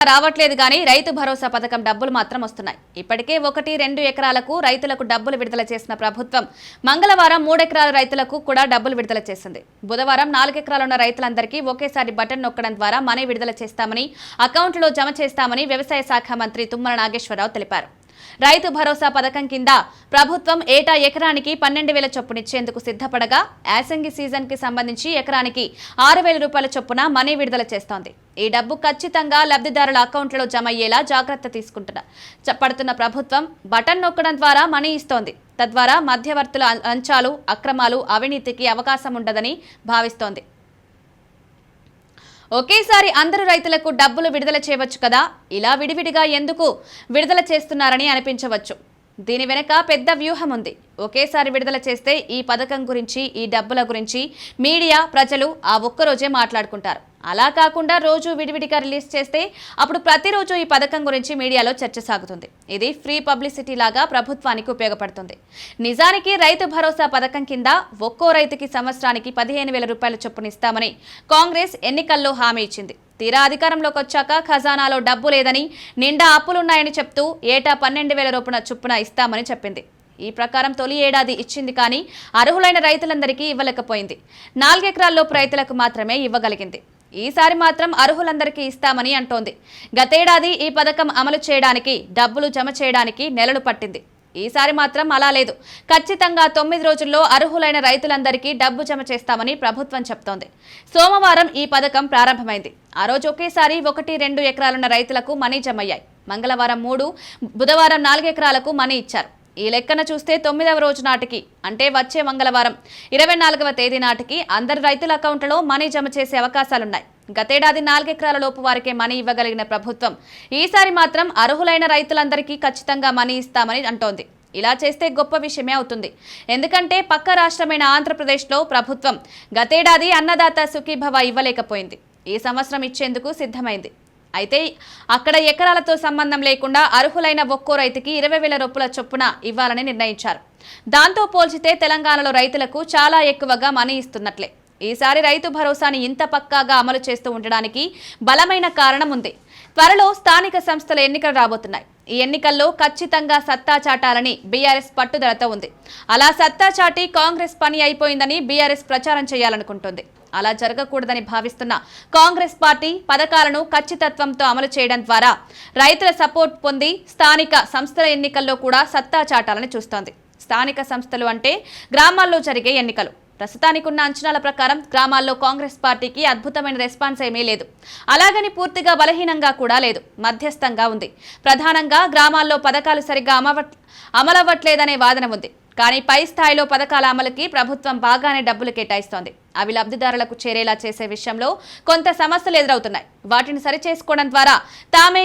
రావట్లేదు గానీ రైతు భరోసా పథకం డబ్బులు మాత్రం వస్తున్నాయి. ఇప్పటికే 1-2 ఎకరాలకు రైతులకు డబ్బులు విడుదల చేసిన ప్రభుత్వం మంగళవారం 3 ఎకరాల రైతులకు కూడా డబ్బులు విడుదల చేసింది. బుధవారం 4 ఎకరాలున్న రైతులందరికీ ఒకేసారి బటన్ నొక్కడం ద్వారా మనీ విడుదల చేస్తామని, అకౌంట్లో జమ చేస్తామని వ్యవసాయ శాఖ మంత్రి తుమ్మల నాగేశ్వరరావు తెలిపారు. రైతు భరోసా పథకం కింద ప్రభుత్వం ఏటా ఎకరానికి 12,000 చొప్పునిచ్చేందుకు సిద్ధపడగా యాసంగి సీజన్ కి సంబంధించి ఎకరానికి 6,000 రూపాయల చొప్పున మనీ విడుదల చేస్తోంది. ఈ డబ్బు ఖచ్చితంగా లబ్ధిదారుల అకౌంట్లలో జమ అయ్యేలా జాగ్రత్త పడుతున్న ప్రభుత్వం బటన్ నొక్కడం ద్వారా మనీ ఇస్తోంది. తద్వారా మధ్యవర్తుల లంచాలు, అక్రమాలు, అవినీతికి అవకాశం ఉండదని భావిస్తోంది. ఒకేసారి అందరు రైతులకు డబ్బులు విడుదల చేయవచ్చు కదా, ఇలా విడివిడిగా ఎందుకు విడుదల చేస్తున్నారని అనిపించవచ్చు. దీని వెనుక పెద్ద వ్యూహం ఉంది. ఒకేసారి విడుదల చేస్తే ఈ పథకం గురించి, ఈ డబ్బుల గురించి మీడియా, ప్రజలు ఆ ఒక్కరోజే మాట్లాడుకుంటారు. అలా కాకుండా రోజు విడివిడిగా రిలీజ్ చేస్తే అప్పుడు ప్రతిరోజు ఈ పథకం గురించి మీడియాలో చర్చ సాగుతుంది. ఇది ఫ్రీ పబ్లిసిటీ లాగా ప్రభుత్వానికి ఉపయోగపడుతుంది. నిజానికి రైతు భరోసా పథకం కింద ఒక్కో రైతుకి సంవత్సరానికి 15,000 రూపాయల చొప్పున ఇస్తామని కాంగ్రెస్ ఎన్నికల్లో హామీ ఇచ్చింది. తీరా అధికారంలోకి వచ్చాక ఖజానాలో డబ్బు లేదని, నిండా అప్పులున్నాయని చెప్తూ ఏటా 12,000 రూపాయల చొప్పున ఇస్తామని చెప్పింది. ఈ ప్రకారం తొలి ఏడాది ఇచ్చింది కానీ అర్హులైన రైతులందరికీ ఇవ్వలేకపోయింది. 4 ఎకరాల్లోపు రైతులకు మాత్రమే ఇవ్వగలిగింది. ఈసారి మాత్రం అర్హులందరికీ ఇస్తామని అంటోంది. గతేడాది ఈ పథకం అమలు చేయడానికి, డబ్బులు జమ చేయడానికి నెలలు పట్టింది. ఈసారి మాత్రం అలా లేదు. ఖచ్చితంగా 9 రోజుల్లో అర్హులైన రైతులందరికీ డబ్బు జమ చేస్తామని ప్రభుత్వం చెప్తోంది. సోమవారం ఈ పథకం ప్రారంభమైంది. ఆ రోజు ఒకేసారి 1-2 ఎకరాలున్న రైతులకు మనీ జమయ్యాయి. మంగళవారం 3, బుధవారం 4 ఎకరాలకు మనీ ఇచ్చారు. ఈ లెక్కన చూస్తే 9వ రోజు నాటికి, అంటే వచ్చే మంగళవారం 24వ తేదీ నాటికి అందరు రైతుల అకౌంట్లలో మనీ జమ చేసే అవకాశాలున్నాయి. గతేడాది 4 ఎకరాల లోపు వారికే మనీ ఇవ్వగలిగిన ప్రభుత్వం ఈసారి మాత్రం అర్హులైన రైతులందరికీ ఖచ్చితంగా మనీ ఇస్తామని అంటోంది. ఇలా చేస్తే గొప్ప విషయమే అవుతుంది. ఎందుకంటే పక్క రాష్ట్రమైన ఆంధ్రప్రదేశ్లో ప్రభుత్వం గతేడాది అన్నదాత సుఖీభవ ఇవ్వలేకపోయింది. ఈ సంవత్సరం ఇచ్చేందుకు సిద్ధమైంది. అయితే అక్కడ ఎకరాలతో సంబంధం లేకుండా అర్హులైన ఒక్కో రైతుకి 20,000 రూపాయల చొప్పున ఇవ్వాలని నిర్ణయించారు. దాంతో పోల్చితే తెలంగాణలో రైతులకు చాలా ఎక్కువగా మనీ ఇస్తున్నట్లే. ఈసారి రైతు భరోసాని ఇంత పక్కాగా అమలు చేస్తూ ఉండడానికి బలమైన కారణం ఉంది. త్వరలో స్థానిక సంస్థల ఎన్నికలు రాబోతున్నాయి. ఈ ఎన్నికల్లో ఖచ్చితంగా సత్తా చాటాలని బీఆర్ఎస్ పట్టుదలతో ఉంది. అలా సత్తా చాటి కాంగ్రెస్ పని అయిపోయిందని బీఆర్ఎస్ ప్రచారం చేయాలనుకుంటుంది. అలా జరగకూడదని భావిస్తున్న కాంగ్రెస్ పార్టీ పథకాలను ఖచ్చితత్వంతో అమలు చేయడం ద్వారా రైతుల సపోర్ట్ పొంది స్థానిక సంస్థల ఎన్నికల్లో కూడా సత్తా చాటాలని చూస్తోంది. స్థానిక సంస్థలు అంటే గ్రామాల్లో జరిగే ఎన్నికలు. ప్రస్తుతానికి ఉన్న అంచనాల ప్రకారం గ్రామాల్లో కాంగ్రెస్ పార్టీకి అద్భుతమైన రెస్పాన్స్ ఏమీ లేదు. అలాగని పూర్తిగా బలహీనంగా కూడా లేదు, మధ్యస్థంగా ఉంది. ప్రధానంగా గ్రామాల్లో పథకాలు సరిగ్గా అమలవ్వట్లేదనే వాదన ఉంది. కానీ పై స్థాయిలో పథకాల అమలుకి ప్రభుత్వం బాగానే డబ్బులు కేటాయిస్తోంది. అవి లబ్ధిదారులకు చేరేలా చేసే విషయంలో కొంత సమస్యలు ఎదురవుతున్నాయి. వాటిని సరిచేసుకోవడం ద్వారా తామే